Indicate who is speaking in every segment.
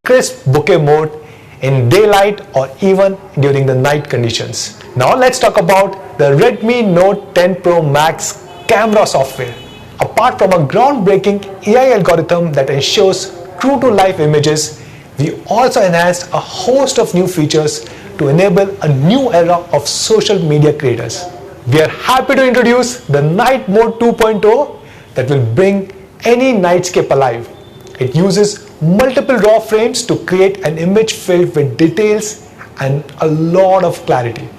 Speaker 1: Crisp bokeh mode in daylight or even during the night conditions. Now let's talk about the Redmi Note 10 Pro Max camera software. Apart from a groundbreaking AI algorithm that ensures true to life images, we also enhanced a host of new features to enable a new era of social media creators. We are happy to introduce the Night Mode 2.0 that will bring any nightscape alive. It uses multiple raw frames to create an image filled with details and a lot of clarity.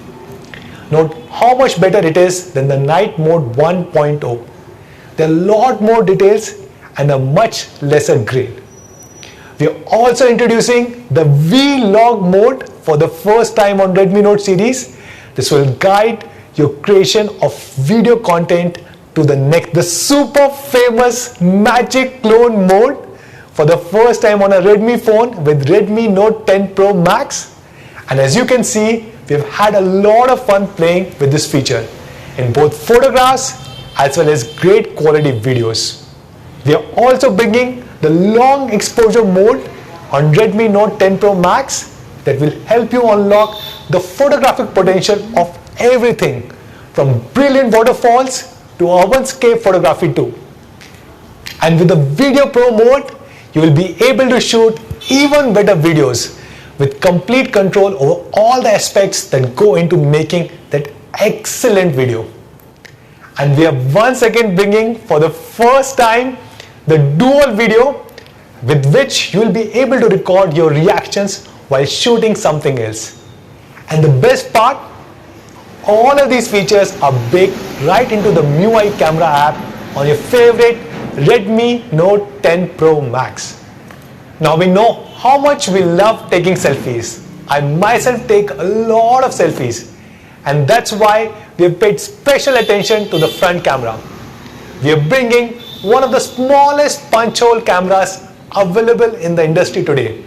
Speaker 1: Note how much better it is than the Night Mode 1.0. There are a lot more details and a much lesser grain. We are also introducing the Vlog mode for the first time on Redmi Note series. This will guide your creation of video content to the next. The super famous Magic Clone mode for the first time on a Redmi phone with Redmi Note 10 Pro Max. And as you can see, we have had a lot of fun playing with this feature in both photographs as well as great quality videos. We are also bringing the long exposure mode on Redmi Note 10 Pro Max that will help you unlock the photographic potential of everything from brilliant waterfalls to urbanscape photography too. And with the Video Pro mode, you will be able to shoot even better videos with complete control over all the aspects that go into making that excellent video. And we are once again bringing for the first time the dual video with which you will be able to record your reactions while shooting something else. And the best part, all of these features are baked right into the MIUI camera app on your favorite Redmi Note 10 Pro Max. Now we know how much we love taking selfies. I myself take a lot of selfies, and that's why we have paid special attention to the front camera. We are bringing one of the smallest punch hole cameras available in the industry today.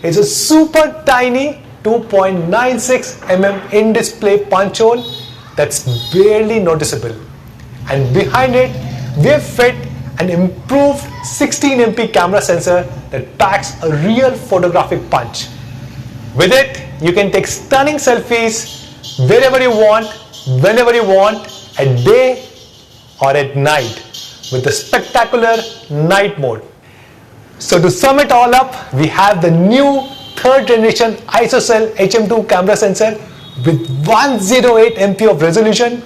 Speaker 1: It's a super tiny 2.96mm in-display punch hole that's barely noticeable. And behind it, we have fit an improved 16MP camera sensor that packs a real photographic punch. With it, you can take stunning selfies wherever you want, whenever you want, at day or at night with the spectacular night mode. So to sum it all up, we have the new 3rd generation ISOCELL HM2 camera sensor with 108MP of resolution.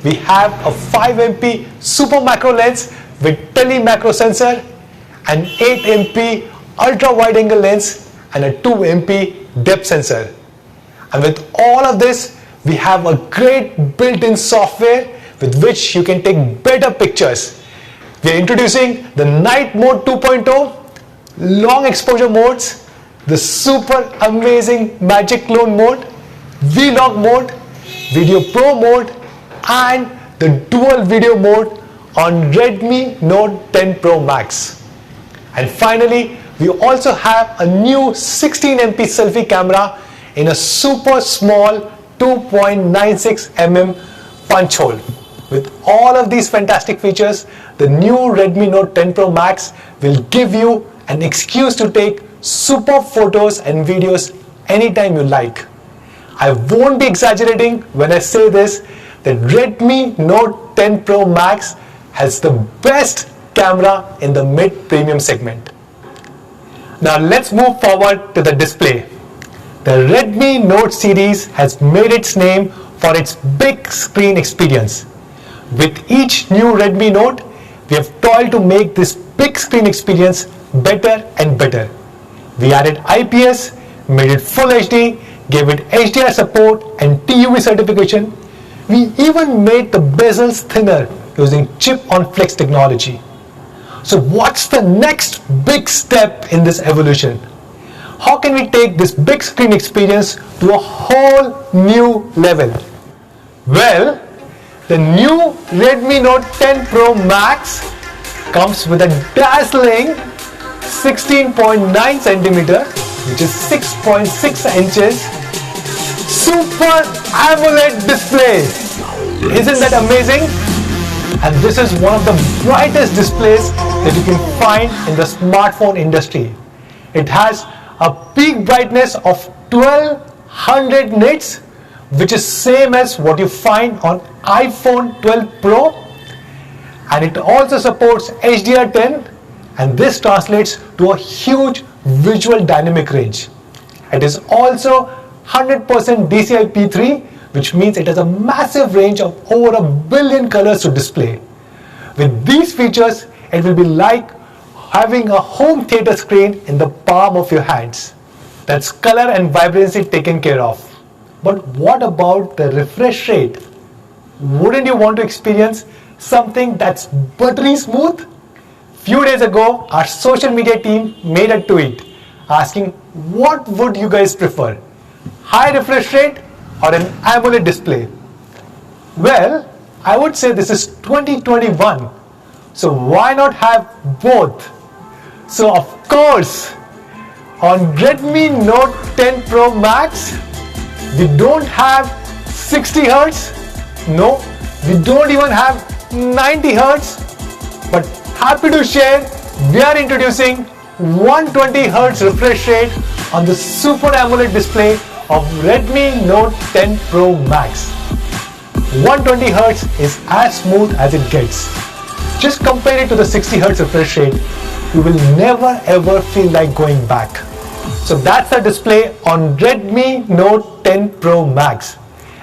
Speaker 1: We have a 5MP super macro lens with tele macro sensor, an 8MP ultra wide angle lens and a 2MP depth sensor. And with all of this, we have a great built-in software with which you can take better pictures. We are introducing the Night Mode 2.0, long exposure modes, the super amazing Magic Clone mode, Vlog mode, Video Pro mode, and the dual video mode on Redmi Note 10 Pro Max. And finally, we also have a new 16MP selfie camera in a super small 2.96mm punch hole. With all of these fantastic features, the new Redmi Note 10 Pro Max will give you an excuse to take super photos and videos anytime you like. I won't be exaggerating when I say this, that Redmi Note 10 Pro Max has the best camera in the mid-premium segment. Now let's move forward to the display. The Redmi Note series has made its name for its big screen experience. With each new Redmi Note, we have toiled to make this big screen experience better and better. We added IPS, made it Full HD, gave it HDR support and TUV certification. We even made the bezels thinner using chip-on-flex technology. So what's the next big step in this evolution? how can we take this big screen experience to a whole new level? Well, the new Redmi Note 10 Pro Max comes with a dazzling 16.9 centimeter, which is 6.6 inches, Super AMOLED display. Isn't that amazing? And this is one of the brightest displays that you can find in the smartphone industry. It has a peak brightness of 1200 nits, which is same as what you find on iPhone 12 Pro, and it also supports HDR10, and this translates to a huge visual dynamic range. It is also 100% DCI-P3, which means it has a massive range of over 1 billion colors to display. With these features, it will be like having a home theater screen in the palm of your hands. That's color and vibrancy taken care of. But what about the refresh rate? Wouldn't you want to experience something that's buttery smooth? Few days ago, our social media team made a tweet asking what would you guys prefer, high refresh rate or an AMOLED display? Well, I would say this is 2021, so why not have both? So of course, on Redmi Note 10 Pro Max, we don't have 60 Hz, no, we don't even have 90 Hz, but happy to share, we are introducing 120 Hz refresh rate on the Super AMOLED display of Redmi Note 10 Pro Max. 120 Hz is as smooth as it gets. Just compare it to the 60 Hz refresh rate, you will never ever feel like going back. So that's the display on Redmi Note 10 Pro Max.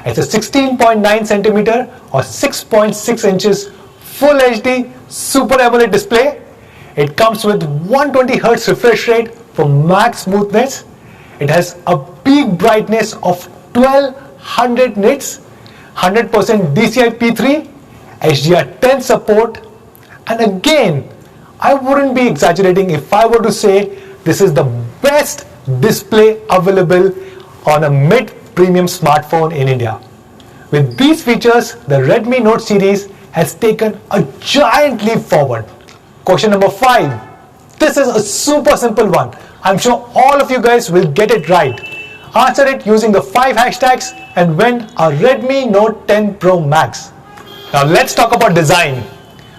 Speaker 1: It's a 16.9 centimeter or 6.6 inches Full HD Super AMOLED display. It comes with 120 Hz refresh rate for max smoothness. It has a peak brightness of 1200 nits, 100% DCI-P3, HDR10 support, and again, I wouldn't be exaggerating if I were to say this is the best display available on a mid-premium smartphone in India. With these features, the Redmi Note series has taken a giant leap forward. Question number 5. This is a super simple one. I'm sure all of you guys will get it right. Answer it using the 5 hashtags and win a Redmi Note 10 Pro Max. Now let's talk about design.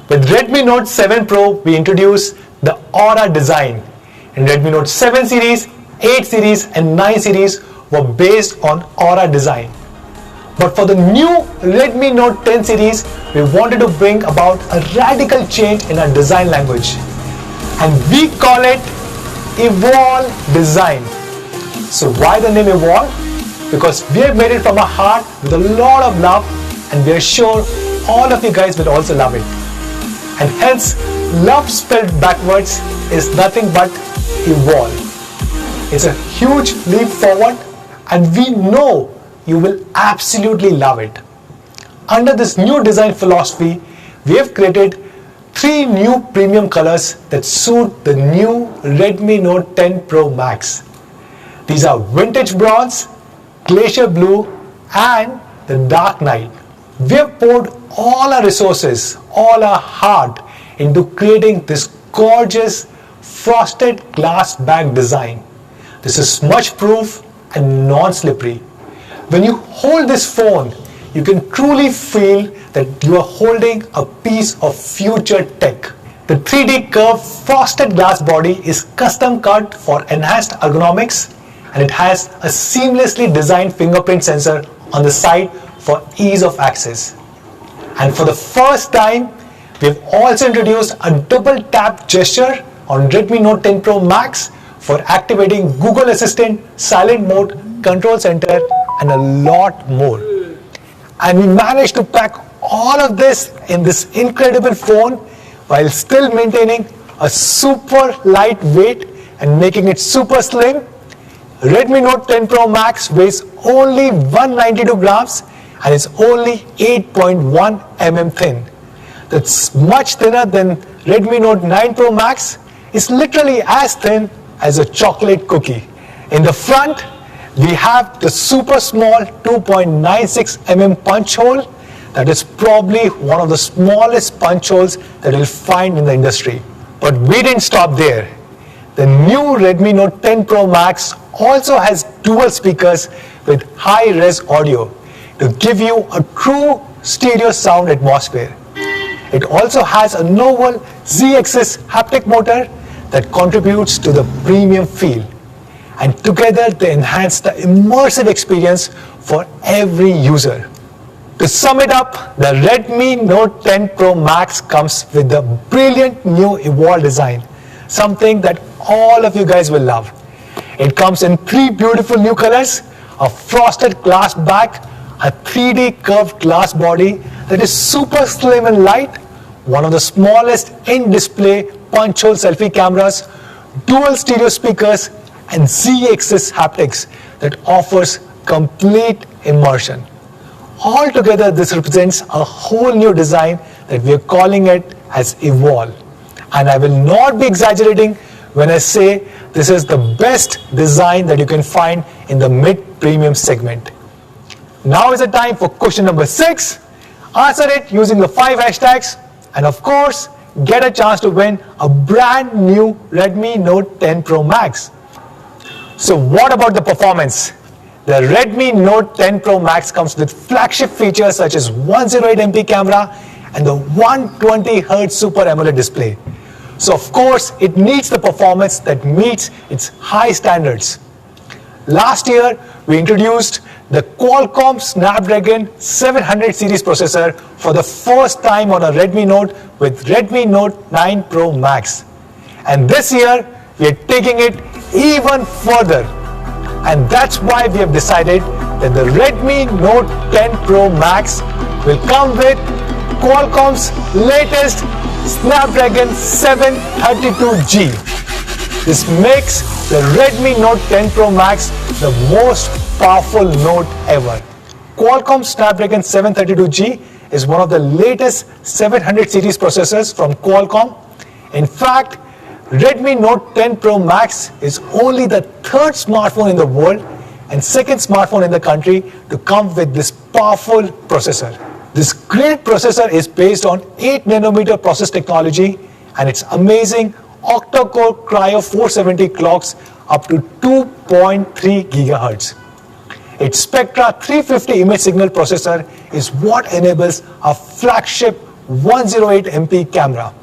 Speaker 1: With Redmi Note 7 Pro, we introduced the Aura design. In Redmi Note 7 series, 8 series and 9 series were based on Aura design. But for the new Redmi Note 10 series, we wanted to bring about a radical change in our design language. And we call it Evolve Design. So why the name Evolve? Because we have made it from our heart with a lot of love, and we are sure all of you guys will also love it. And hence, love spelled backwards is nothing but evolve. It's a huge leap forward, and we know you will absolutely love it. Under this new design philosophy, we have created 3 new premium colors that suit the new Redmi Note 10 Pro Max. These are Vintage Bronze, Glacier Blue, and the Dark Night. We have poured all our resources, all our heart into creating this gorgeous frosted glass back design. This is smudge proof and non-slippery. When you hold this phone, you can truly feel that you are holding a piece of future tech. The 3D curved frosted glass body is custom cut for enhanced ergonomics, and it has a seamlessly designed fingerprint sensor on the side for ease of access. And for the first time, we have also introduced a double tap gesture on Redmi Note 10 Pro Max for activating Google Assistant, silent mode, control center, and a lot more. And we managed to pack all of this in this incredible phone while still maintaining a super light weight and making it super slim. Redmi Note 10 Pro Max weighs only 192 grams and is only 8.1 mm thin. That's much thinner than Redmi Note 9 Pro Max. It's literally as thin as a chocolate cookie. In the front, we have the super small 2.96 mm punch hole that is probably one of the smallest punch holes that you'll find in the industry. But we didn't stop there. The new Redmi Note 10 Pro Max also has dual speakers with high-res audio to give you a true stereo sound atmosphere. It also has a novel Z-axis haptic motor that contributes to the premium feel. And together they enhance the immersive experience for every user. To sum it up, the Redmi Note 10 Pro Max comes with the brilliant new Evolve design, something that all of you guys will love. It comes in 3 beautiful new colors, a frosted glass back, a 3D curved glass body that is super slim and light, one of the smallest in-display punch-hole selfie cameras, dual stereo speakers, and Z-axis haptics that offers complete immersion. Altogether, this represents a whole new design that we are calling it as Evolve. And I will not be exaggerating when I say this is the best design that you can find in the mid-premium segment. Now is the time for question number 6. Answer it using the 5 hashtags, and of course, get a chance to win a brand new Redmi Note 10 Pro Max. So what about the performance? The Redmi Note 10 Pro Max comes with flagship features such as 108MP camera and the 120Hz Super AMOLED display. So of course, it needs the performance that meets its high standards. Last year, we introduced the Qualcomm Snapdragon 700 series processor for the first time on a Redmi Note with Redmi Note 9 Pro Max. And this year, we are taking it even further. And that's why we have decided that the Redmi Note 10 Pro Max will come with Qualcomm's latest Snapdragon 732G. This makes the Redmi Note 10 Pro Max the most powerful Note ever. Qualcomm Snapdragon 732G is one of the latest 700 series processors from Qualcomm. In fact, Redmi Note 10 Pro Max is only the 3rd smartphone in the world and 2nd smartphone in the country to come with this powerful processor. This great processor is based on 8nm process technology, and its amazing octa-core Cryo 470 clocks up to 2.3 GHz. Its Spectra 350 image signal processor is what enables a flagship 108MP camera.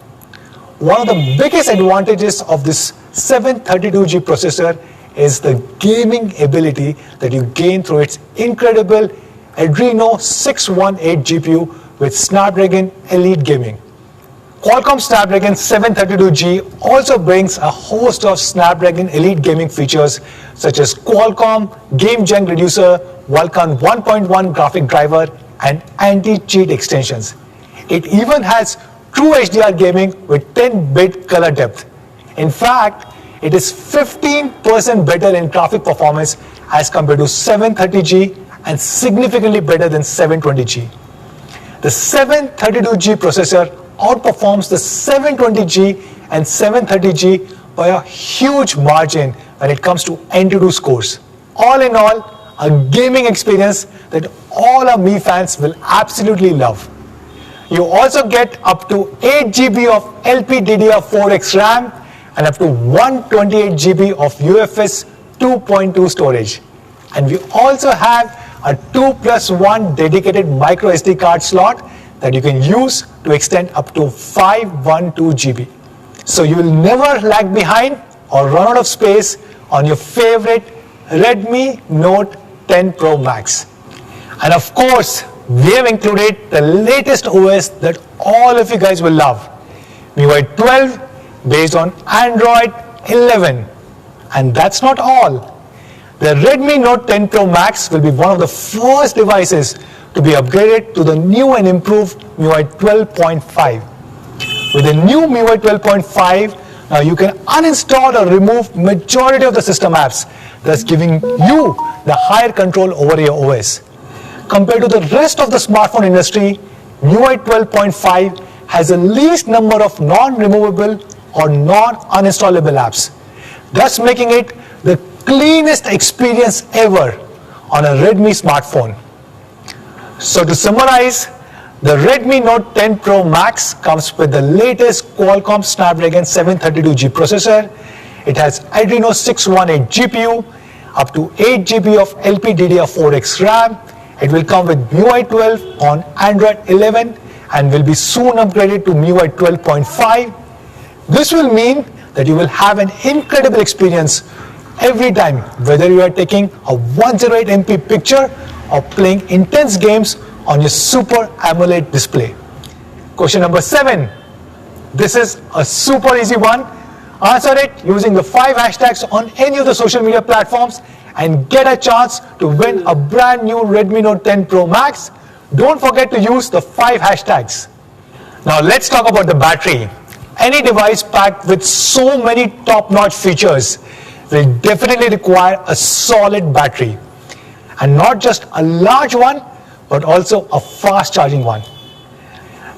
Speaker 1: One of the biggest advantages of this 732G processor is the gaming ability that you gain through its incredible Adreno 618 GPU with Snapdragon Elite Gaming. Qualcomm Snapdragon 732G also brings a host of Snapdragon Elite Gaming features such as Qualcomm Game Gen Reducer, Vulkan 1.1 graphic driver, and anti-cheat extensions. It even has True HDR gaming with 10-bit color depth. In fact, it is 15% better in graphic performance as compared to 730G and significantly better than 720G. The 732G processor outperforms the 720G and 730G by a huge margin when it comes to Antutu scores. All in all, a gaming experience that all our Mi fans will absolutely love. You also get up to 8GB of LPDDR4X RAM and up to 128GB of UFS 2.2 storage. And we also have a 2+1 dedicated micro SD card slot that you can use to extend up to 512GB. So you will never lag behind or run out of space on your favorite Redmi Note 10 Pro Max. And of course, we have included the latest OS that all of you guys will love, MIUI 12 based on Android 11. And that's not all. The Redmi Note 10 Pro Max will be one of the first devices to be upgraded to the new and improved MIUI 12.5. With the new MIUI 12.5, now you can uninstall or remove majority of the system apps, thus giving you the higher control over your OS. Compared to the rest of the smartphone industry, MIUI 12.5 has the least number of non-removable or non-uninstallable apps, thus making it the cleanest experience ever on a Redmi smartphone. So to summarize, the Redmi Note 10 Pro Max comes with the latest Qualcomm Snapdragon 732G processor. It has Adreno 618 GPU, up to 8 GB of LPDDR4X RAM. It will come with MIUI 12 on Android 11 and will be soon upgraded to MIUI 12.5. This will mean that you will have an incredible experience every time, whether you are taking a 108MP picture or playing intense games on your Super AMOLED display. Question number 7. This is a super easy one. Answer it using the 5 hashtags on any of the social media platforms and get a chance to win a brand new Redmi Note 10 Pro Max. Don't forget to use the 5 hashtags. Now let's talk about the battery. Any device packed with so many top-notch features will definitely require a solid battery. And not just a large one, but also a fast charging one.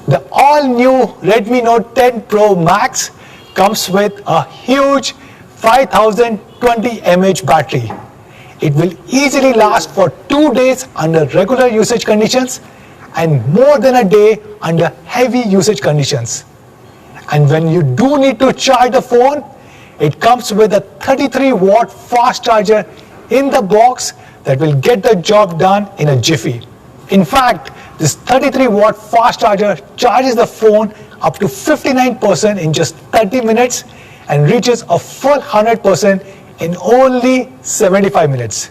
Speaker 1: The all-new Redmi Note 10 Pro Max comes with a huge 5020 mAh battery. It will easily last for 2 days under regular usage conditions and more than a day under heavy usage conditions. And when you do need to charge the phone, it comes with a 33-watt fast charger in the box that will get the job done in a jiffy. In fact, this 33-watt fast charger charges the phone up to 59% in just 30 minutes and reaches a full 100% in only 75 minutes.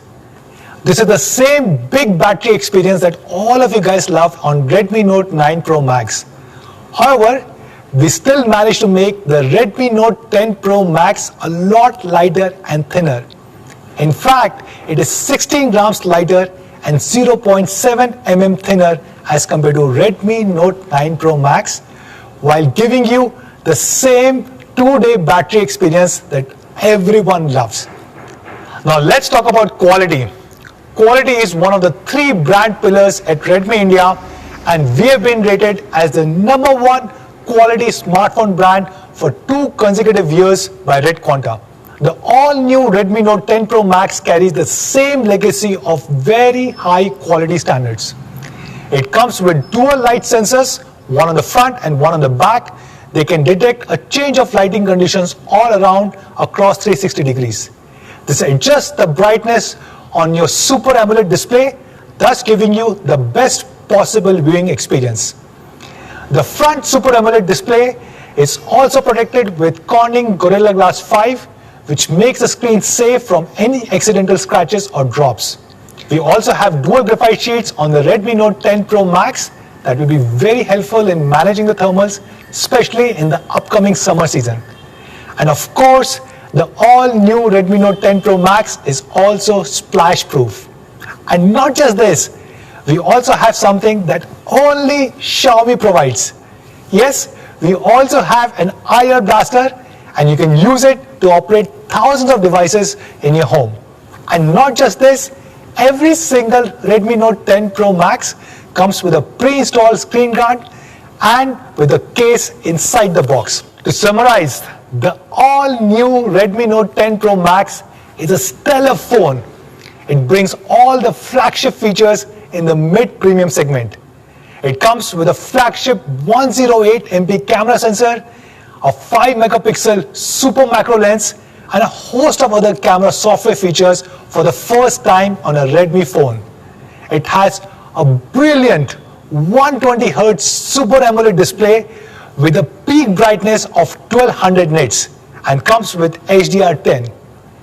Speaker 1: This is the same big battery experience that all of you guys love on Redmi Note 9 Pro Max. However, we still managed to make the Redmi Note 10 Pro Max a lot lighter and thinner. In fact, it is 16 grams lighter and 0.7 mm thinner as compared to Redmi Note 9 Pro Max, while giving you the same 2-day battery experience that everyone loves. Now let's talk about quality. Quality is one of the 3 brand pillars at Redmi India, and we have been rated as the #1 quality smartphone brand for 2 consecutive years by Red Quanta. The all-new Redmi Note 10 Pro Max carries the same legacy of very high quality standards. It comes with dual light sensors, one on the front and one on the back. They can detect a change of lighting conditions all around across 360 degrees. This adjusts the brightness on your Super AMOLED display, thus giving you the best possible viewing experience. The front Super AMOLED display is also protected with Corning Gorilla Glass 5, which makes the screen safe from any accidental scratches or drops. We also have dual graphite sheets on the Redmi Note 10 Pro Max that will be very helpful in managing the thermals, especially in the upcoming summer season. And of course, the all-new Redmi Note 10 Pro Max is also splash-proof. And not just this, we also have something that only Xiaomi provides. Yes, we also have an IR blaster, and you can use it to operate thousands of devices in your home. And not just this, every single Redmi Note 10 Pro Max comes with a pre-installed screen guard and with a case inside the box. To summarize, the all-new Redmi Note 10 Pro Max is a stellar phone. It brings all the flagship features in the mid-premium segment. It comes with a flagship 108MP camera sensor, a 5-megapixel super macro lens, and a host of other camera software features for the first time on a Redmi phone. It has a brilliant 120Hz Super AMOLED display with a peak brightness of 1200 nits and comes with HDR10.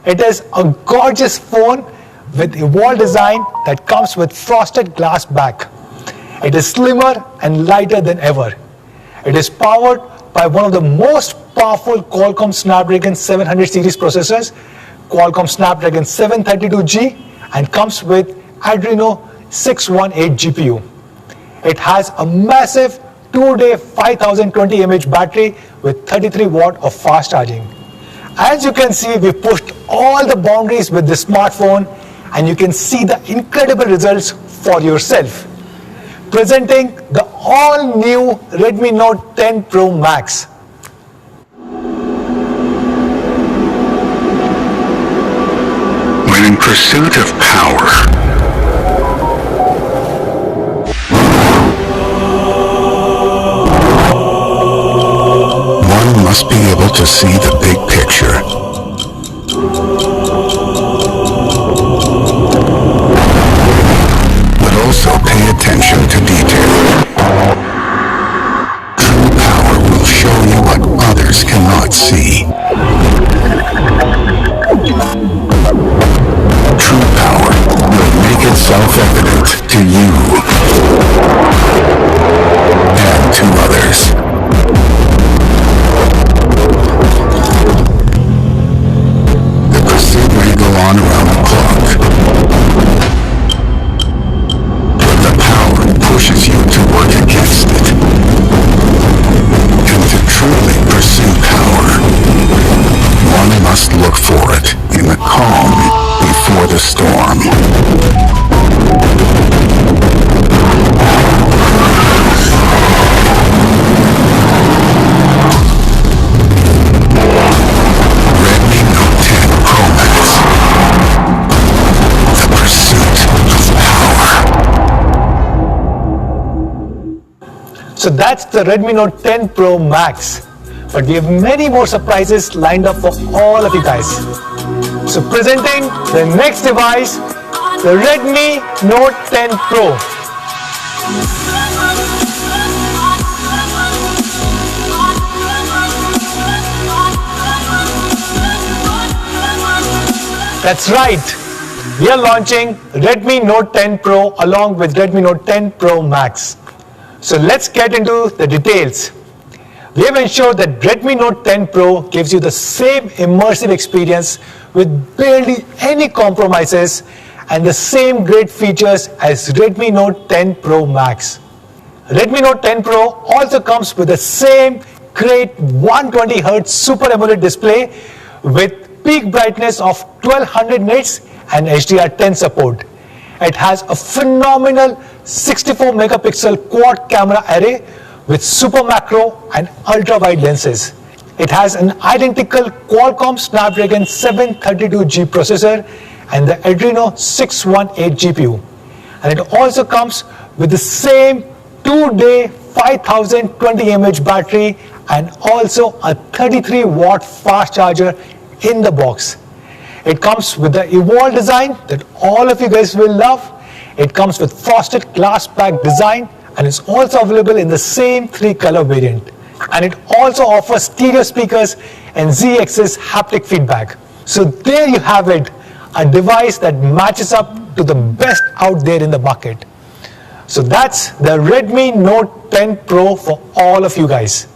Speaker 1: It is a gorgeous phone with a wall design that comes with frosted glass back. It is slimmer and lighter than ever. It is powered by one of the most powerful Qualcomm Snapdragon 700 series processors, Qualcomm Snapdragon 732G, and comes with Adreno 618 GPU. It has a massive 2-day 5020 mAh battery with 33 watt of fast charging. As you can see, we pushed all the boundaries with this smartphone, and you can see the incredible results for yourself. Presenting the all-new Redmi Note 10 Pro Max.
Speaker 2: pursuit of power. One must be able to see the big picture. But also pay attention to detail. True power will show you what others cannot see. True power will make itself evident to you and to others. The pursuit may go on around the clock, but the power pushes you to work against it. And to truly pursue power, one must look for it in the calm before the storm. Redmi Note 10 Pro Max. The pursuit of power.
Speaker 1: So that's the Redmi Note 10 Pro Max. But we have many more surprises lined up for all of you guys. So presenting the next device, the Redmi Note 10 Pro. That's right. We are launching Redmi Note 10 Pro along with Redmi Note 10 Pro Max. So let's get into the details. We have ensured that Redmi Note 10 Pro gives you the same immersive experience with barely any compromises and the same great features as Redmi Note 10 Pro Max. Redmi Note 10 Pro also comes with the same great 120Hz Super AMOLED display with peak brightness of 1200 nits and HDR10 support. It has a phenomenal 64 megapixel quad camera array with super macro and ultra wide lenses. It has an identical Qualcomm Snapdragon 732G processor and the Adreno 618 GPU. And it also comes with the same 2-day 5020 mAh battery and also a 33-watt fast charger in the box. It comes with the evolved design that all of you guys will love. It comes with frosted glass back design and is also available in the same 3-color variant. And it also offers stereo speakers and Z-axis haptic feedback. So there you have it, a device that matches up to the best out there in the market. So that's the Redmi Note 10 Pro for all of you guys.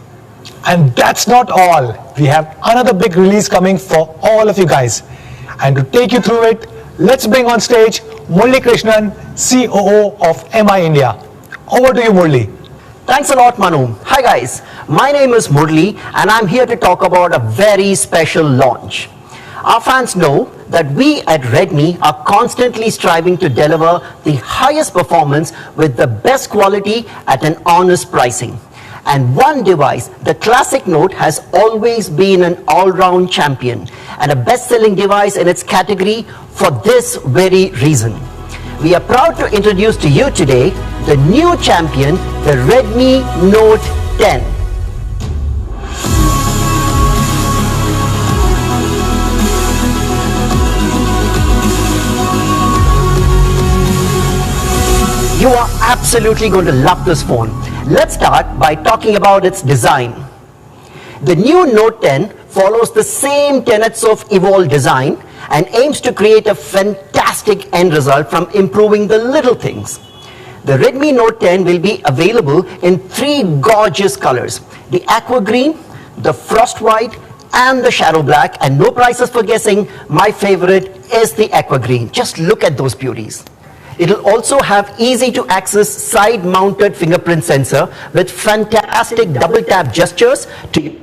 Speaker 1: And that's not all. We have another big release coming for all of you guys. And to take you through it, let's bring on stage Murli Krishnan, COO of MI India. Over to you, Murli.
Speaker 3: Thanks a lot, Manu. Hi guys, my name is Murli and I'm here to talk about a very special launch. Our fans know that we at Redmi are constantly striving to deliver the highest performance with the best quality at an honest pricing. And one device, the Classic Note, has always been an all-round champion and a best-selling device in its category for this very reason. We are proud to introduce to you today the new champion, the Redmi Note 10. You are absolutely going to love this phone. Let's start by talking about its design. The new Note 10 follows the same tenets of evolved design and aims to create a fantastic end result from improving the little things. The Redmi Note 10 will be available in 3 gorgeous colors: the aqua green, the frost white, and the shadow black. And no prizes for guessing, my favorite is the aqua green. Just look at those beauties. It'll also have easy to access side mounted fingerprint sensor with fantastic double tap gestures to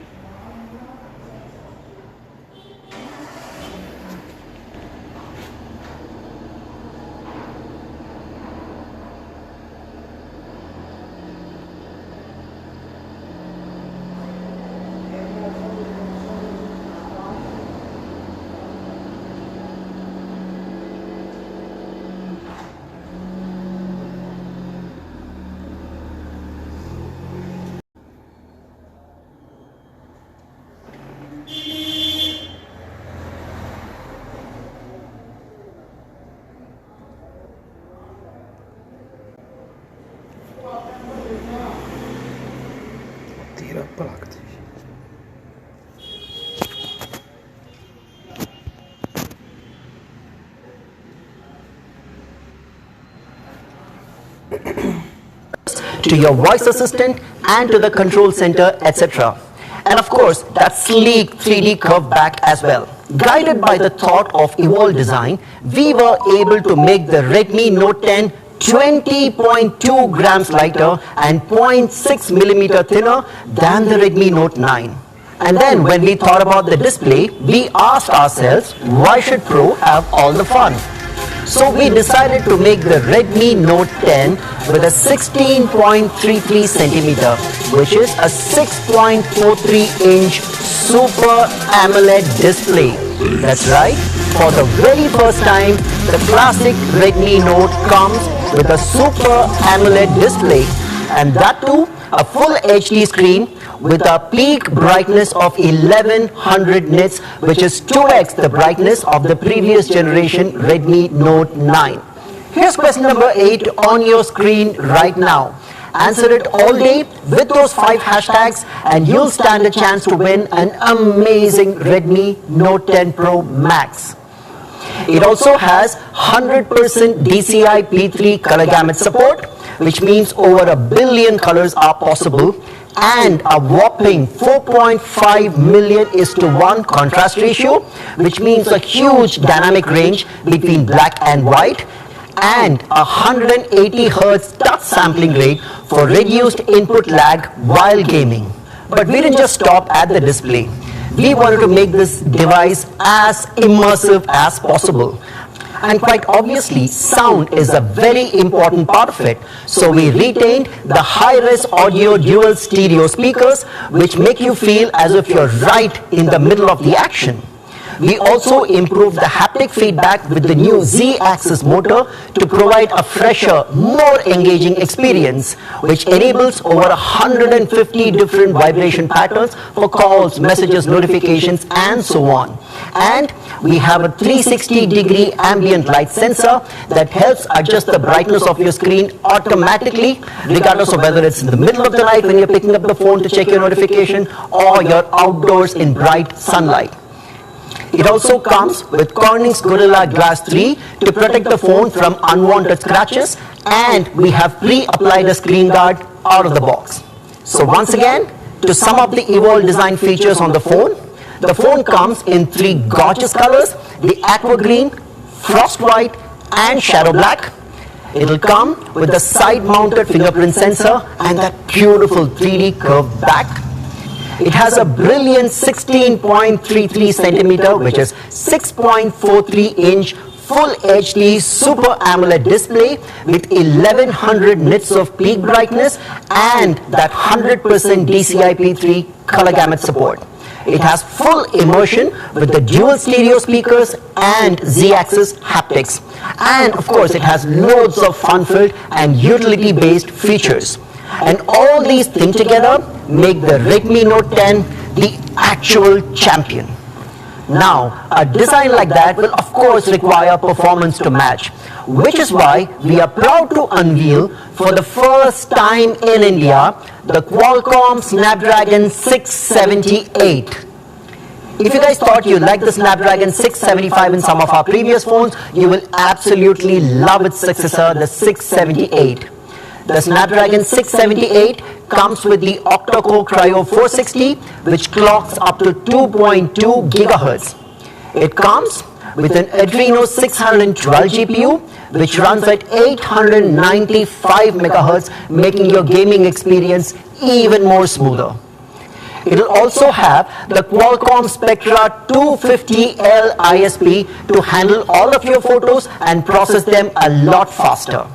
Speaker 3: to your voice assistant and to the control center, etc. And of course, that sleek 3D curve back as well. Guided by the thought of evolved design, we were able to make the Redmi Note 10 20.2 grams lighter and 0.6 millimeter thinner than the Redmi Note 9. And then when we thought about the display, we asked ourselves, why should Pro have all the fun? So we decided to make the Redmi Note 10 with a 16.33 centimeter, which is a 6.43 inch Super AMOLED display. That's right, for the very first time, the classic Redmi Note comes with a Super AMOLED display, and that too a full HD screen with a peak brightness of 1100 nits, which is 2x the brightness of the previous generation Redmi Note 9. Here's question number 8 on your screen right now. Answer it all day with those 5 hashtags and you'll stand a chance to win an amazing Redmi Note 10 Pro Max. It also has 100% DCI P3 color gamut support, which means over 1 billion colors are possible, and a whopping 4.5 million to 1 contrast ratio, which means a huge dynamic range between black and white, and 180 Hz touch sampling rate for reduced input lag while gaming. But we didn't just stop at the display. We wanted to make this device as immersive as possible. And quite obviously, sound is a very important part of it. So we retained the high-res audio dual stereo speakers, which make you feel as if you're right in the middle of the action. We also improved the haptic feedback with the new Z-axis motor to provide a fresher, more engaging experience, which enables over 150 different vibration patterns for calls, messages, notifications, and so on. And we have a 360-degree ambient light sensor that helps adjust the brightness of your screen automatically, regardless of whether it's in the middle of the night when you're picking up the phone to check your notification or you're outdoors in bright sunlight. It also comes with Corning's Gorilla Glass 3 to protect the phone from unwanted scratches, and we have pre-applied a screen guard out of the box. So once again, to sum up the evolved design features on the phone comes in 3 gorgeous colors: the aqua green, frost white, and shadow black. It'll come with the side-mounted fingerprint sensor and that beautiful 3D curved back. It has a brilliant 16.33 centimeter, which is 6.43 inch full HD Super AMOLED display with 1100 nits of peak brightness and that 100% DCI P3 color gamut support. It has full immersion with the dual stereo speakers and Z-axis haptics. And of course, it has loads of fun-filled and utility-based features. And all these things together make the Redmi Note 10 the actual champion. Now, a design like that will of course require performance to match, which is why we are proud to unveil for the first time in India the Qualcomm Snapdragon 678. If you guys thought you liked the Snapdragon 675 in some of our previous phones, you will absolutely love its successor, the 678. The Snapdragon 678 comes with the octa-core Cryo 460, which clocks up to 2.2 gigahertz. It comes with an Adreno 612 GPU, which runs at 895 megahertz, making your gaming experience even more smoother. It will also have the Qualcomm Spectra 250L ISP to handle all of your photos and process them a lot faster.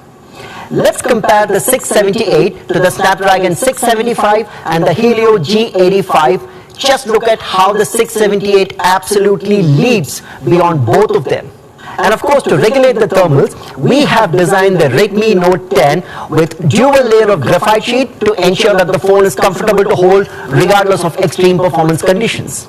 Speaker 3: Let's compare the 678 to the Snapdragon 675 and the Helio G85. Just look at how the 678 absolutely leaps beyond both of them. And of course, to regulate the thermals, we have designed the Redmi Note 10 with dual layer of graphite sheet to ensure that the phone is comfortable to hold regardless of extreme performance conditions.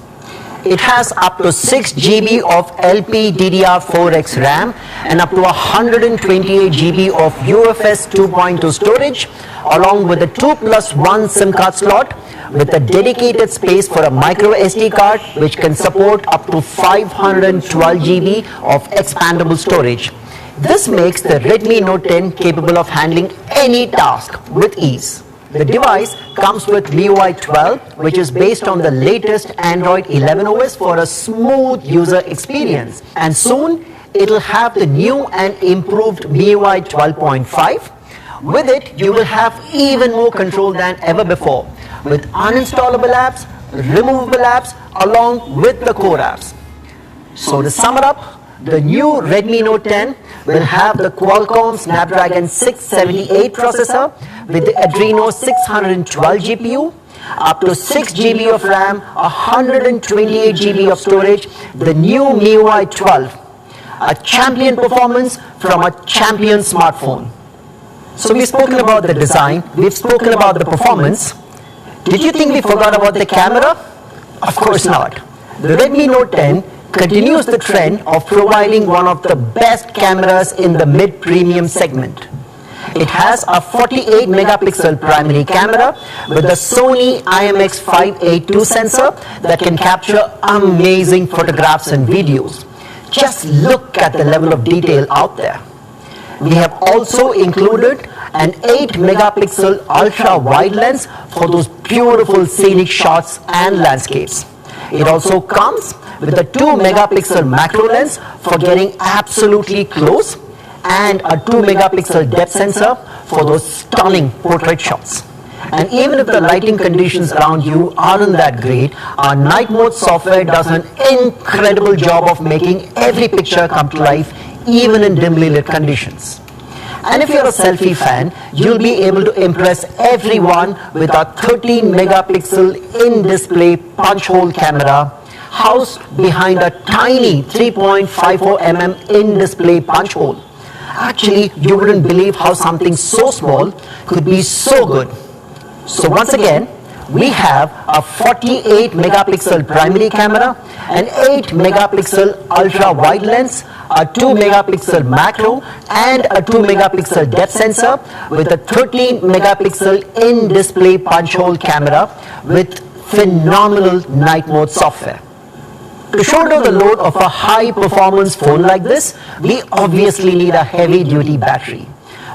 Speaker 3: It has up to 6 GB of LPDDR4X RAM and up to 128 GB of UFS 2.2 storage, along with a 2+1 SIM card slot, with a dedicated space for a micro SD card which can support up to 512 GB of expandable storage. This makes the Redmi Note 10 capable of handling any task with ease. The device comes with MIUI 12, which is based on the latest Android 11 OS for a smooth user experience. And soon, it'll have the new and improved MIUI 12.5. With it, you will have even more control than ever before, with uninstallable apps, removable apps, along with the core apps. So to sum it up, the new Redmi Note 10 will have the Qualcomm Snapdragon 678 processor with the Adreno 612 GPU, up to 6 GB of RAM, 128 GB of storage, the new MIUI 12, a champion performance from a champion smartphone. So we've spoken about the design, we've spoken about the performance. Did you think we forgot about the camera? Of course not. The Redmi Note 10 continues the trend of providing one of the best cameras in the mid-premium segment. It has a 48 megapixel primary camera with a Sony IMX582 sensor that can capture amazing photographs and videos. Just look at the level of detail out there. We have also included an 8 megapixel ultra wide lens for those beautiful scenic shots and landscapes. It also comes with a 2 megapixel macro lens for getting absolutely close and a 2 megapixel depth sensor for those stunning portrait shots. And even if the lighting conditions around you aren't that great, our night mode software does an incredible job of making every picture come to life, even in dimly lit conditions. And if you're a selfie fan, you'll be able to impress everyone with our 13 megapixel in-display punch hole camera housed behind a tiny 3.54 mm in-display punch hole. Actually, you wouldn't believe how something so small could be so good. So once again, we have a 48 megapixel primary camera, an 8 megapixel ultra wide lens, a 2 megapixel macro and a 2 megapixel depth sensor with a 13 megapixel in-display punch hole camera with phenomenal night mode software. To shoulder the load of a high performance phone like this, we obviously need a heavy duty battery,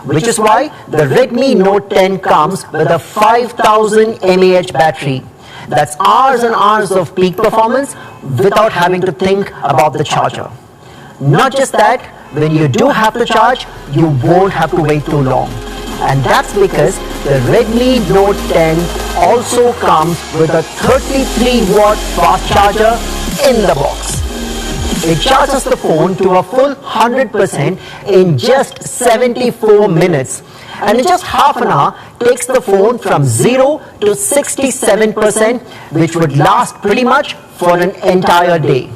Speaker 3: which is why the Redmi Note 10 comes with a 5000 mAh battery. That's hours and hours of peak performance without having to think about the charger. Not just that, when you do have to charge, you won't have to wait too long. And that's because the Redmi Note 10 also comes with a 33-watt fast charger in the box. It charges the phone to a full 100% in just 74 minutes. And in just half an hour, takes the phone from 0 to 67%, which would last pretty much for an entire day.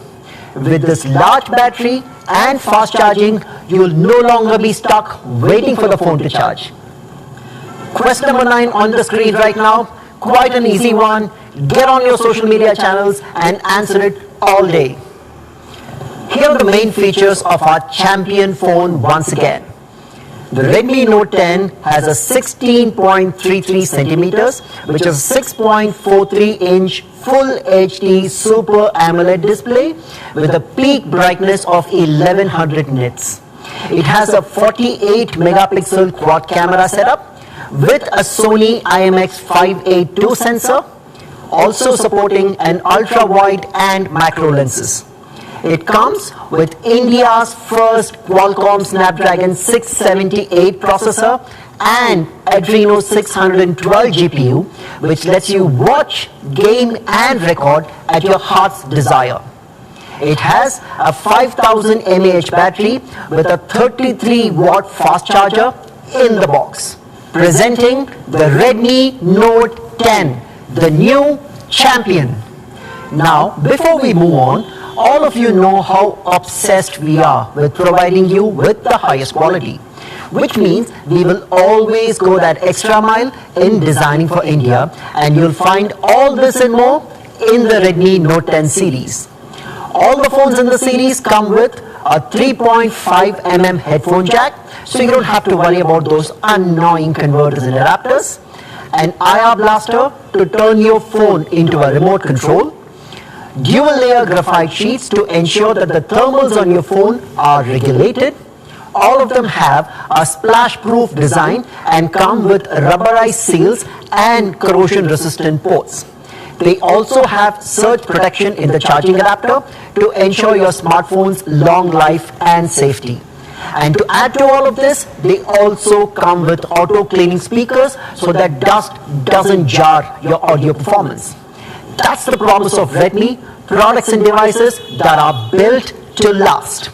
Speaker 3: With this large battery and fast charging, you will no longer be stuck waiting for the phone to charge. Quest number 9 on the screen right now, quite an easy one. Get on your social media channels and answer it all day. Here are the main features of our champion phone once again. The Redmi Note 10 has a 16.33 centimeters, which is 6.43 inch full HD Super AMOLED display with a peak brightness of 1100 nits. It has a 48 megapixel quad camera setup with a Sony IMX582 sensor, also supporting an ultra wide and macro lenses. It comes with India's first Qualcomm Snapdragon 678 processor and Adreno 612 GPU, which lets you watch, game and record at your heart's desire. It has a 5000 mAh battery with a 33-watt fast charger in the box, presenting the Redmi Note 10, the new champion. Now, before we move on, all of you know how obsessed we are with providing you with the highest quality, which means we will always go that extra mile in designing for India, and you'll find all this and more in the Redmi Note 10 series. All the phones in the series come with a 3.5 mm headphone jack, so you don't have to worry about those annoying converters and adapters. an IR blaster to turn your phone into a remote control, dual layer graphite sheets to ensure that the thermals on your phone are regulated. All of them have a splash proof design and come with rubberized seals and corrosion resistant ports. They also have surge protection in the charging adapter to ensure your smartphone's long life and safety. And to add to all of this, they also come with auto cleaning speakers so that dust doesn't jar your audio performance. That's the promise of Redmi, products and devices that are built to last.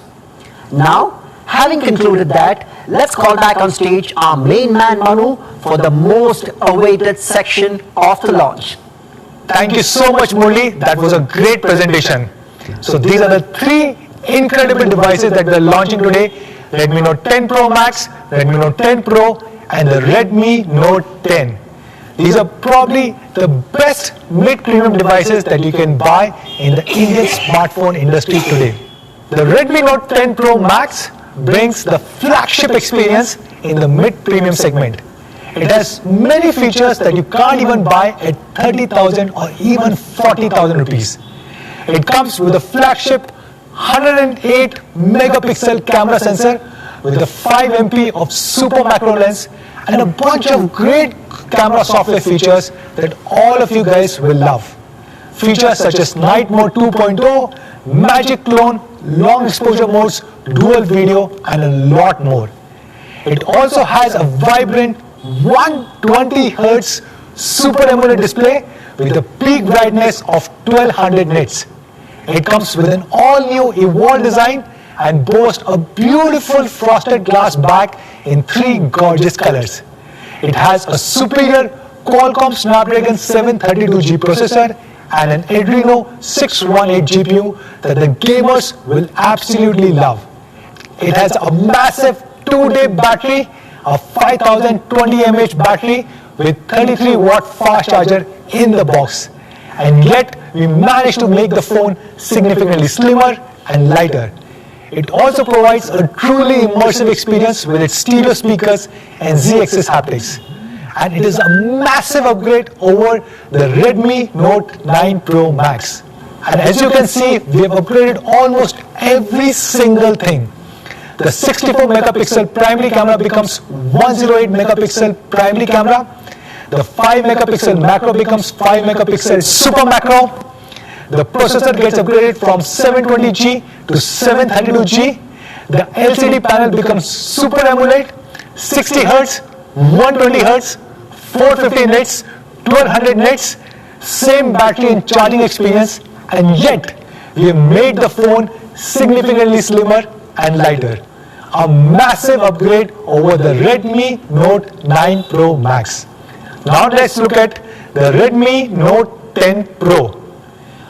Speaker 3: Now, having concluded that, let's call back on stage our main man Manu for the most awaited section of the launch.
Speaker 1: Thank you so much, Murli. That was a great presentation. So these are the three incredible devices that we're launching today: Redmi Note 10 Pro Max, Redmi Note 10 Pro, and the Redmi Note 10. These are probably the best mid-premium devices that you can buy in the Indian smartphone industry today. The Redmi Note 10 Pro Max brings the flagship experience in the mid-premium segment. It has many features that you can't even buy at 30,000 or even 40,000 rupees. It comes with a flagship 108 megapixel camera sensor with a 5 MP of super macro lens and a bunch of great camera software features that all of you guys will love. Features such as Night Mode 2.0, Magic Clone, long exposure modes, dual video, and a lot more. It also has a vibrant 120Hz Super AMOLED display with a peak brightness of 1200 nits. It comes with an all-new Evolve design and boasts a beautiful frosted glass back in 3 gorgeous colors. It has a superior Qualcomm Snapdragon 732G processor and an Adreno 618 GPU that the gamers will absolutely love. It has a massive 2-day battery, a 5020 mAh battery with 33-watt fast charger in the box. And yet, we managed to make the phone significantly slimmer and lighter. It also provides a truly immersive experience with its stereo speakers and Z-axis haptics. And it is a massive upgrade over the Redmi Note 9 Pro Max. And as you can see, we have upgraded almost every single thing. The 64 megapixel primary camera becomes 108 megapixel primary camera. The 5 megapixel macro becomes 5 megapixel super macro. The processor gets upgraded from 720G to 732G. The LCD panel becomes Super AMOLED, 60 Hz, 120 Hz, 450 nits, 1200 nits, same battery and charging experience, and yet we have made the phone significantly slimmer and lighter. A massive upgrade over the Redmi Note 9 Pro Max. Now let's look at the Redmi Note 10 Pro.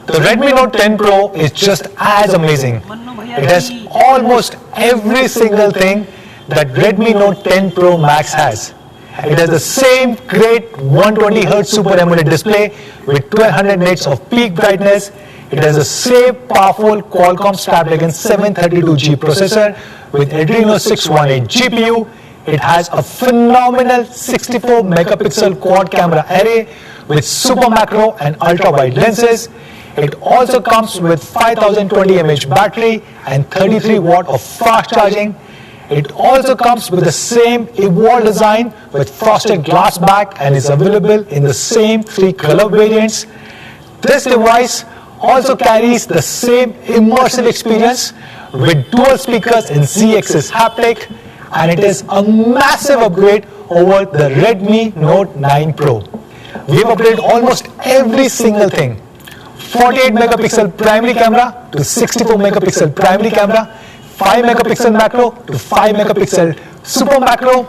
Speaker 1: The Redmi Note 10 Pro is just as amazing. It has almost every single thing that Redmi Note 10 Pro Max has. It has the same great 120Hz Super AMOLED display with 1200 nits of peak brightness. It has the same powerful Qualcomm Snapdragon 732G processor with Adreno 618 GPU. It has a phenomenal 64 megapixel quad camera array with super macro and ultra wide lenses. It also comes with 5020 mAh battery and 33 watt of fast charging. It also comes with the same Evolve design with frosted glass back and is available in the same 3 color variants. This device also carries the same immersive experience with dual speakers and Z-axis haptic, and it is a massive upgrade over the Redmi Note 9 Pro. We have upgraded almost every single thing. 48 megapixel primary camera to 64 megapixel primary camera, 5 megapixel macro to 5 megapixel super macro,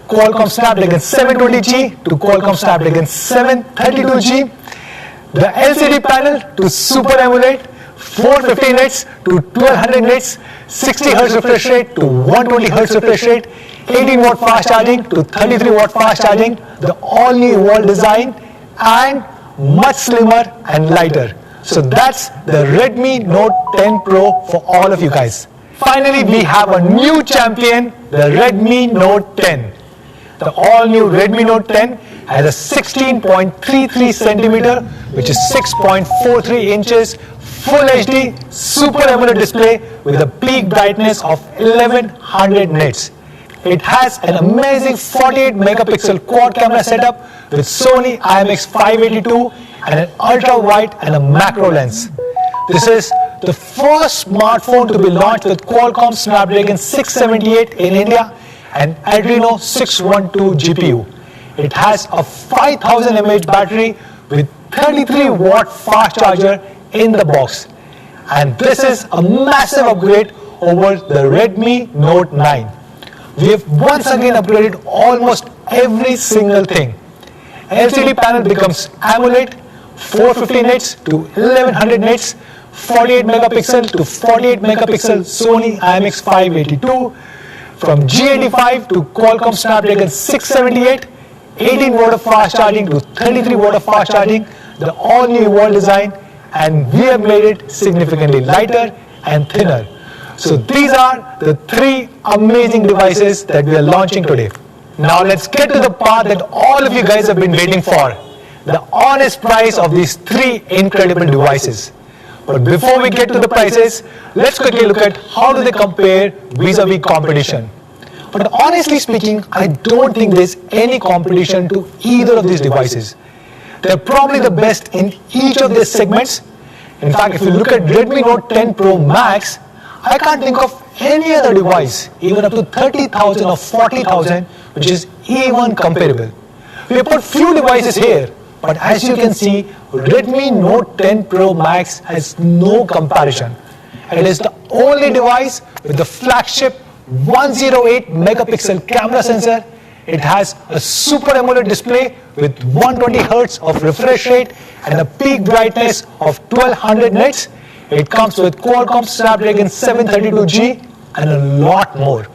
Speaker 1: Qualcomm Snapdragon 720G to Qualcomm Snapdragon 732G, the LCD panel to Super AMOLED, 450 nits to 1200 nits, 60 Hz refresh rate to 120 Hz refresh rate, 18 watt fast charging to 33 watt fast charging, the all new Evolve design, and much slimmer and lighter. So that's the Redmi Note 10 Pro for all of you guys. Finally, we have a new champion, the Redmi Note 10. The all-new Redmi Note 10 has a 16.33 centimeter, which is 6.43 inches, Full HD Super AMOLED display with a peak brightness of 1100 nits. It has an amazing 48 megapixel quad camera setup with Sony IMX582 and an ultra wide and a macro lens. This is the first smartphone to be launched with Qualcomm Snapdragon 678 in India and Adreno 612 GPU. It has a 5000 mAh battery with 33 watt fast charger in the box. And this is a massive upgrade over the Redmi Note 9. We have once again upgraded almost every single thing. LCD panel becomes AMOLED, 450 nits to 1100 nits, 48 megapixel to 48 megapixel Sony IMX582, from G85 to Qualcomm Snapdragon 678, 18 watt of fast charging to 33 watt of fast charging, the all-new Evolve design, and we have made it significantly lighter and thinner. So these are the three amazing devices that we are launching today. Now let's get to the part that all of you guys have been waiting for, the honest price of these three incredible devices. But before we get to the prices, let's quickly look at how do they compare vis-a-vis competition. But honestly speaking, I don't think there's any competition to either of these devices. They're probably the best in each of their segments. In fact, if you look at Redmi Note 10 Pro Max, I can't think of any other device, even up to 30,000 or 40,000, which is even comparable. We have put few devices here, but as you can see, Redmi Note 10 Pro Max has no comparison. It is the only device with the flagship 108 megapixel camera sensor. It has a Super AMOLED display with 120 Hz of refresh rate and a peak brightness of 1200 nits. It comes with Qualcomm Snapdragon 732G and a lot more.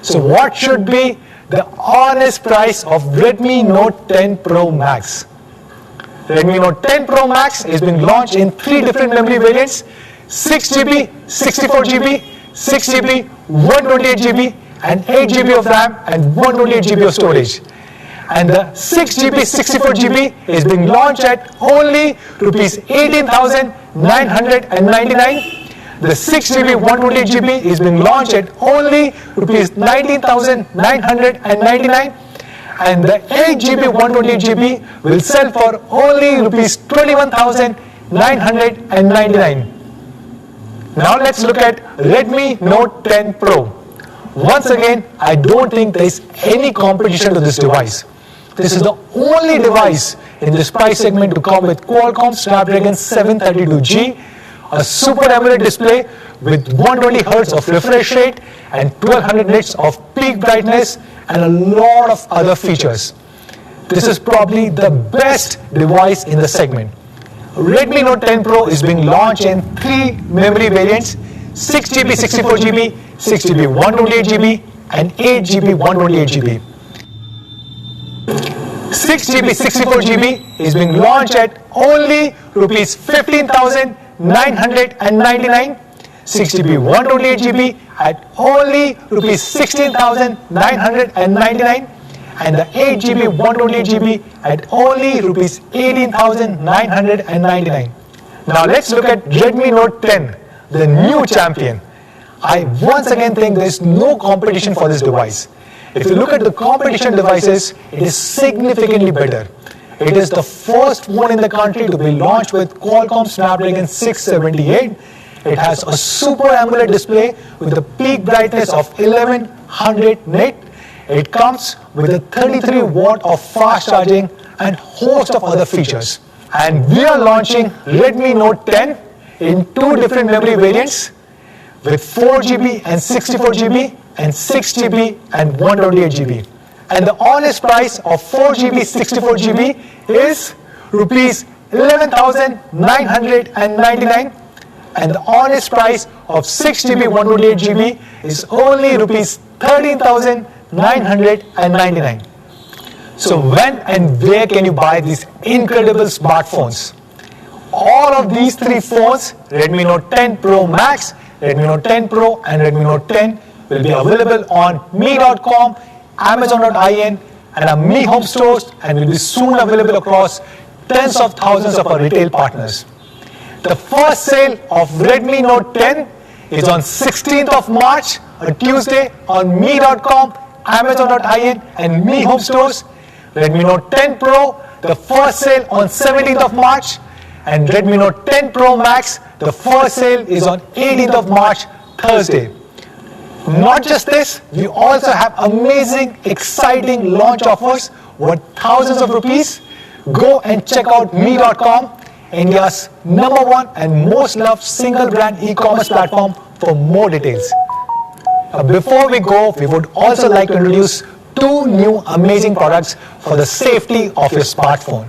Speaker 1: So what should be the honest price of Redmi Note 10 Pro Max? Redmi Note 10 Pro Max is being launched in three different memory variants: 6GB, 64GB, 6GB, 128GB, and 8GB of RAM and 128GB of storage. And the 6GB, 64GB is being launched at only Rs 18,999. The 6GB, 128GB is being launched at only Rs 19,999. And the 8GB, 128GB will sell for only Rs 21,999. Now let's look at Redmi Note 10 Pro. Once again, I don't think there is any competition to this device. This is the only device in this price segment to come with Qualcomm Snapdragon 732G, a Super AMOLED display with 120 Hz of refresh rate and 1200 nits of peak brightness and a lot of other features. This is probably the best device in the segment. Redmi Note 10 Pro is being launched in three memory variants: 6GB, 64GB, 6GB, 128GB, and 8GB, 128GB. 6GB, 64GB is being launched at only Rs 15,999. 6GB, 128GB at only Rs 16,999. And the 8GB, 128GB at only Rs 18,999. Now let's look at Redmi Note 10, the new champion. I once again think there is no competition for this device. If you look at the competition devices, it is significantly better. It is the first one in the country to be launched with Qualcomm Snapdragon 678. It has a Super AMOLED display with a peak brightness of 1100 nit. It comes with a 33 watt of fast charging and host of other features. And we are launching Redmi Note 10 in two different memory variants with 4GB and 64GB and 6GB and 128GB. And the honest price of 4GB, 64GB is Rs 11,999. And the honest price of 6GB, 128GB is only Rs 13,999. So when and where can you buy these incredible smartphones? All of these three phones, Redmi Note 10 Pro Max, Redmi Note 10 Pro and Redmi Note 10, will be available on me.com, Amazon.in and our Mi Home stores, and will be soon available across tens of thousands of our retail partners. The first sale of Redmi Note 10 is on 16th of March, a Tuesday, on Mi.com, Amazon.in and Mi Home stores. Redmi Note 10 Pro, the first sale on 17th of March, and Redmi Note 10 Pro Max, the first sale is on 18th of March, Thursday. Not just this, we also have amazing, exciting launch offers worth thousands of rupees. Go and check out Mi.com, India's #1 and most loved single brand e-commerce platform, for more details. Before we go, we would also like to introduce two new amazing products for the safety of your smartphone.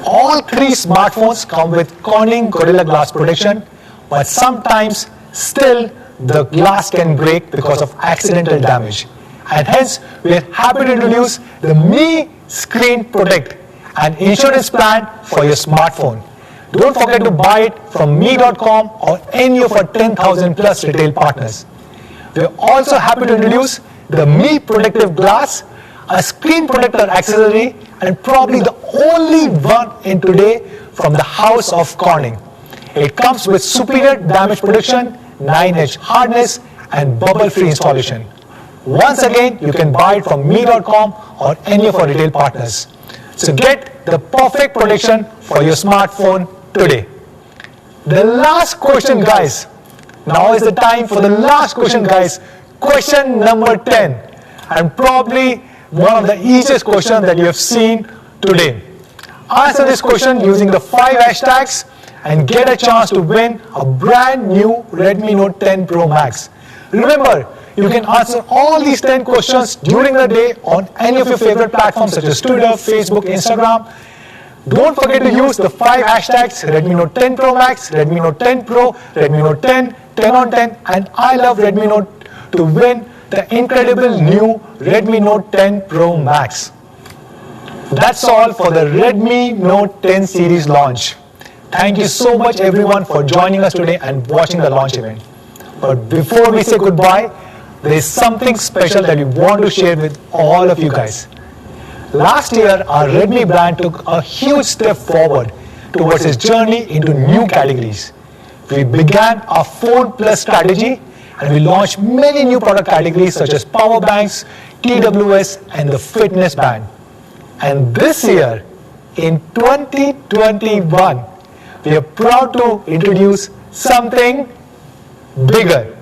Speaker 1: All three smartphones come with Corning Gorilla Glass protection, but sometimes still the glass can break because of accidental damage. And hence, we are happy to introduce the Mi Screen Protect, an insurance plan for your smartphone. Don't forget to buy it from Mi.com or any of our 10,000 plus retail partners. We are also happy to introduce the Mi Protective Glass, a screen protector accessory, and probably the only one in today from the house of Corning. It comes with superior damage protection, 9-edge hardness, and bubble-free installation. Once again, you can buy it from Mi.com or any of our retail partners. So get the perfect protection for your smartphone today. The last question, guys. Now is the time for the last question, guys. Question number 10, and probably one of the easiest questions that you have seen today. Answer this question using the 5 hashtags and get a chance to win a brand new Redmi Note 10 Pro Max. Remember, you can answer all these 10 questions during the day on any of your favorite platforms such as Twitter, Facebook, Instagram. Don't forget to use the 5 hashtags Redmi Note 10 Pro Max, Redmi Note 10 Pro, Redmi Note 10, 10 on 10, and I love Redmi Note to win the incredible new Redmi Note 10 Pro Max. That's all for the Redmi Note 10 series launch. Thank you so much everyone for joining us today and watching the launch event. But before we say goodbye, there is something special that we want to share with all of you guys. Last year, our Redmi brand took a huge step forward towards its journey into new categories. We began our Phone Plus strategy, and we launched many new product categories such as power banks, TWS, and the fitness band. And this year, in 2021, we are proud to introduce something bigger.